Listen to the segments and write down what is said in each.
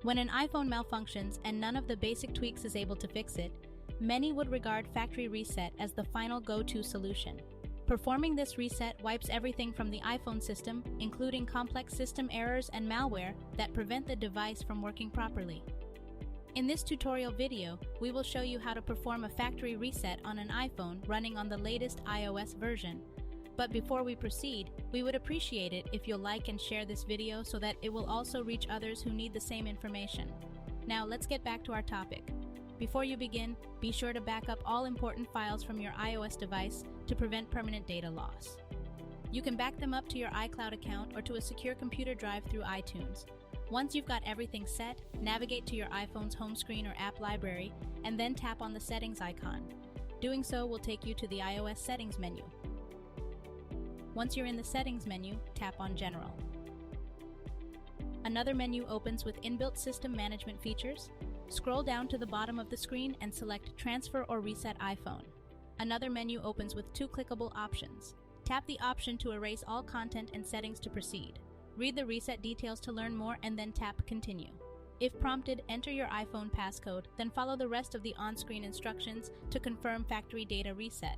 When an iPhone malfunctions and none of the basic tweaks is able to fix it, many would regard factory reset as the final go-to solution. Performing this reset wipes everything from the iPhone system, including complex system errors and malware that prevent the device from working properly. In this tutorial video, we will show you how to perform a factory reset on an iPhone running on the latest iOS version. But before we proceed, we would appreciate it if you'll like and share this video so that it will also reach others who need the same information. Now let's get back to our topic. Before you begin, be sure to back up all important files from your iOS device to prevent permanent data loss. You can back them up to your iCloud account or to a secure computer drive through iTunes. Once you've got everything set, navigate to your iPhone's home screen or app library and then tap on the settings icon. Doing so will take you to the iOS settings menu. Once you're in the settings menu, tap on General. Another menu opens with inbuilt system management features. Scroll down to the bottom of the screen and select Transfer or Reset iPhone. Another menu opens with two clickable options. Tap the option to erase all content and settings to proceed. Read the reset details to learn more and then tap Continue. If prompted, enter your iPhone passcode, then follow the rest of the on-screen instructions to confirm factory data reset.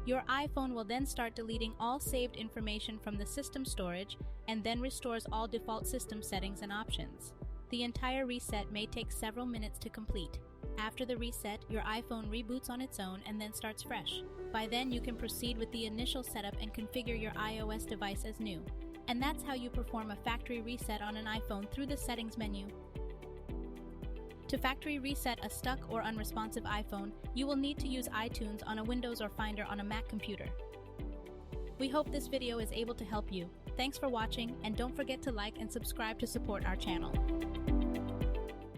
Your iPhone will then start deleting all saved information from the system storage and then restores all default system settings and options. The entire reset may take several minutes to complete. After the reset, your iPhone reboots on its own and then starts fresh. By then, you can proceed with the initial setup and configure your iOS device as new. And that's how you perform a factory reset on an iPhone through the settings menu. To factory reset a stuck or unresponsive iPhone, you will need to use iTunes on a Windows or Finder on a Mac computer. We hope this video is able to help you. Thanks for watching, and don't forget to like and subscribe to support our channel.